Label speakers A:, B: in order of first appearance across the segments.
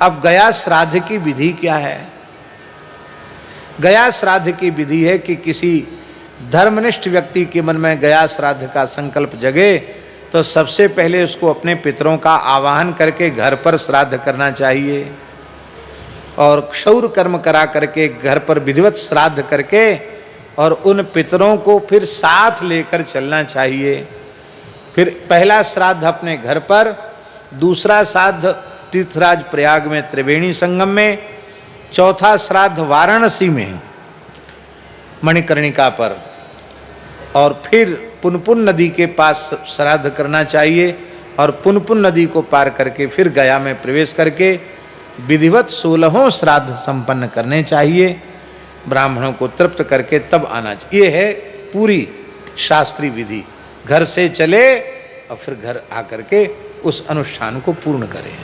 A: अब गया श्राद्ध की विधि क्या है? गया श्राद्ध की विधि है कि किसी धर्मनिष्ठ व्यक्ति के मन में गया श्राद्ध का संकल्प जगे तो सबसे पहले उसको अपने पितरों का आवाहन करके घर पर श्राद्ध करना चाहिए और क्षौर कर्म करा करके घर पर विधिवत श्राद्ध करके और उन पितरों को फिर साथ लेकर चलना चाहिए। फिर पहला श्राद्ध अपने घर पर, दूसरा श्राद्ध तीर्थराज प्रयाग में त्रिवेणी संगम में, चौथा श्राद्ध वाराणसी में मणिकर्णिका पर, और फिर पुनपुन नदी के पास श्राद्ध करना चाहिए और पुनपुन नदी को पार करके फिर गया में प्रवेश करके विधिवत 16 श्राद्ध संपन्न करने चाहिए। ब्राह्मणों को तृप्त करके तब आना चाहिए। ये है पूरी शास्त्रीय विधि। घर से चले और फिर घर आकर के उस अनुष्ठान को पूर्ण करें।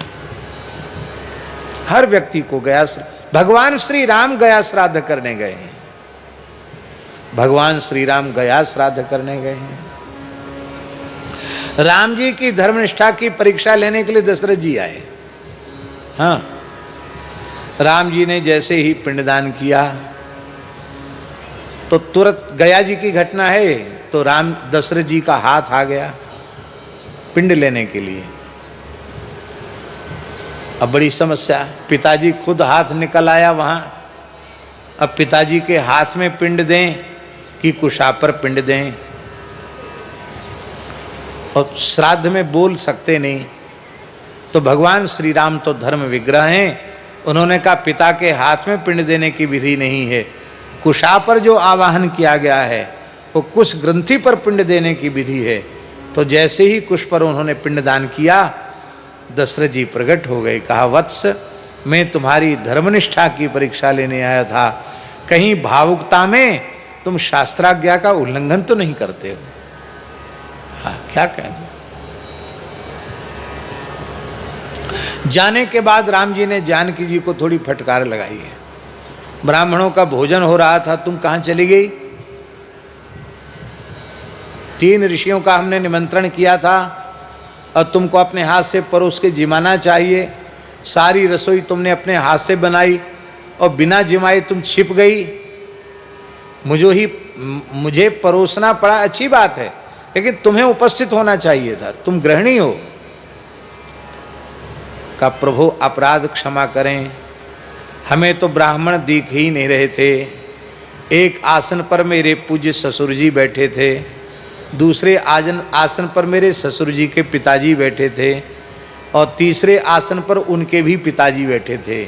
A: हर व्यक्ति को गया, भगवान श्री राम गया श्राद्ध करने गए हैं। भगवान श्री राम गया श्राद्ध करने गए हैं। राम जी की धर्मनिष्ठा की परीक्षा लेने के लिए दशरथ जी आए। हाँ, राम जी ने जैसे ही पिंडदान किया तो तुरंत गया जी की घटना है तो राम दशरथ जी का हाथ आ गया पिंड लेने के लिए। अब बड़ी समस्या, पिताजी खुद हाथ निकल आया वहां। अब पिताजी के हाथ में पिंड दें कि कुशापर पिंड दें, और श्राद्ध में बोल सकते नहीं। तो भगवान श्री राम तो धर्म विग्रह हैं, उन्होंने कहा पिता के हाथ में पिंड देने की विधि नहीं है, कुशा पर जो आवाहन किया गया है वो कुश ग्रंथि पर पिंड देने की विधि है। तो जैसे ही कुश पर उन्होंने पिंडदान किया, दशरथ जी प्रकट हो गए। कहा वत्स, मैं तुम्हारी धर्मनिष्ठा की परीक्षा लेने आया था, कहीं भावुकता में तुम शास्त्राज्ञा का उल्लंघन तो नहीं करते हो? हाँ, क्या कहना। जाने के बाद राम जी ने जानकी जी को थोड़ी फटकार लगाई है। ब्राह्मणों का भोजन हो रहा था, तुम कहाँ चली गई? 3 ऋषियों का हमने निमंत्रण किया था और तुमको अपने हाथ से परोस के जिमाना चाहिए। सारी रसोई तुमने अपने हाथ से बनाई और बिना जिमाए तुम छिप गई। मुझे परोसना पड़ा, अच्छी बात है, लेकिन तुम्हें उपस्थित होना चाहिए था, तुम गृहिणी हो। का प्रभु अपराध क्षमा करें, हमें तो ब्राह्मण दिख ही नहीं रहे थे। एक आसन पर मेरे पूज्य ससुर जी बैठे थे, दूसरे आसन पर मेरे ससुर जी के पिताजी बैठे थे और तीसरे आसन पर उनके भी पिताजी बैठे थे।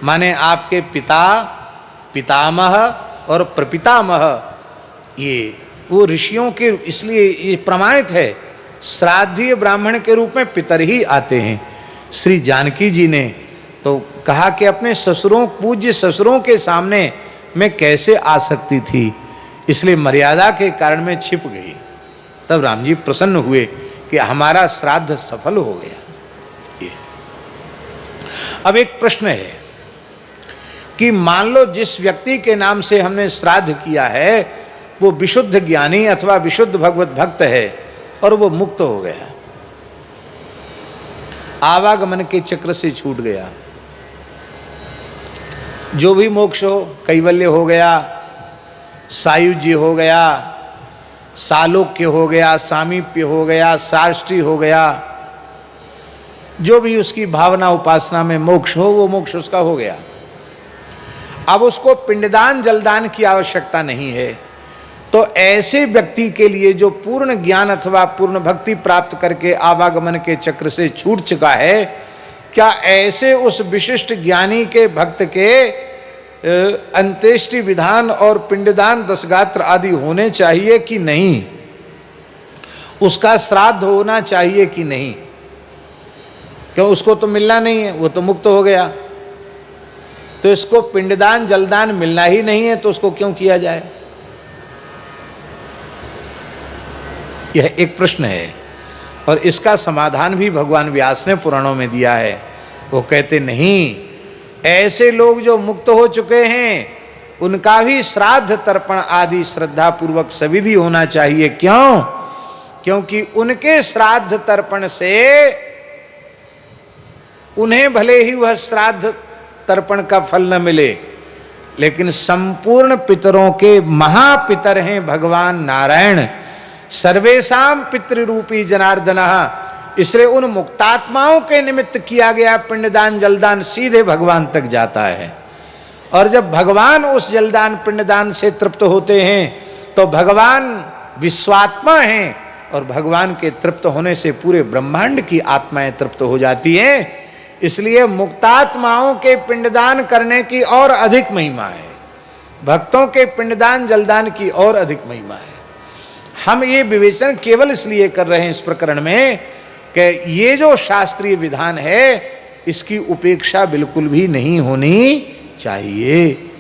A: माने आपके पिता, पितामह और प्रपितामह, ये वो ऋषियों के, इसलिए ये प्रमाणित है श्राद्धीय ब्राह्मण के रूप में पितर ही आते हैं। श्री जानकी जी ने तो कहा कि अपने ससुरों, पूज्य ससुरों के सामने मैं कैसे आ सकती थी, इसलिए मर्यादा के कारण मैं छिप गई। तब राम जी प्रसन्न हुए कि हमारा श्राद्ध सफल हो गया। ये अब एक प्रश्न है कि मान लो जिस व्यक्ति के नाम से हमने श्राद्ध किया है वो विशुद्ध ज्ञानी अथवा विशुद्ध भगवत भक्त है और वो मुक्त हो गया, आवागमन के चक्र से छूट गया, जो भी मोक्ष हो, कैवल्य हो गया, सायुज्य हो गया, सालोक्य हो गया, सामीप्य हो गया, साष्टी हो गया, जो भी उसकी भावना उपासना में मोक्ष हो वो मोक्ष उसका हो गया। अब उसको पिंडदान जलदान की आवश्यकता नहीं है। तो ऐसे व्यक्ति के लिए जो पूर्ण ज्ञान अथवा पूर्ण भक्ति प्राप्त करके आवागमन के चक्र से छूट चुका है, क्या ऐसे उस विशिष्ट ज्ञानी के भक्त के अंत्येष्टि विधान और पिंडदान दशगात्र आदि होने चाहिए कि नहीं? उसका श्राद्ध होना चाहिए कि नहीं? क्यों, उसको तो मिलना नहीं है, वो तो मुक्त हो गया। तो इसको पिंडदान जलदान मिलना ही नहीं है तो उसको क्यों किया जाए? यह एक प्रश्न है और इसका समाधान भी भगवान व्यास ने पुराणों में दिया है। वो कहते नहीं, ऐसे लोग जो मुक्त हो चुके हैं उनका भी श्राद्ध तर्पण आदि श्रद्धा पूर्वक सविधि होना चाहिए। क्यों? क्योंकि उनके श्राद्ध तर्पण से उन्हें भले ही वह श्राद्ध तर्पण का फल न मिले, लेकिन संपूर्ण पितरों के महापितर हैं भगवान नारायण, सर्वेशाम पितृरूपी जनार्दनः। इसलिए उन मुक्तात्माओं के निमित्त किया गया पिंडदान जलदान सीधे भगवान तक जाता है। और जब भगवान उस जलदान पिंडदान से तृप्त होते हैं तो भगवान विश्वात्मा हैं, और भगवान के तृप्त होने से पूरे ब्रह्मांड की आत्माएं तृप्त हो जाती हैं। इसलिए मुक्तात्माओं के पिंडदान करने की और अधिक महिमा है, भक्तों के पिंडदान जलदान की और अधिक महिमा है। हम ये विवेचन केवल इसलिए कर रहे हैं इस प्रकरण में कि ये जो शास्त्रीय विधान है इसकी उपेक्षा बिल्कुल भी नहीं होनी चाहिए।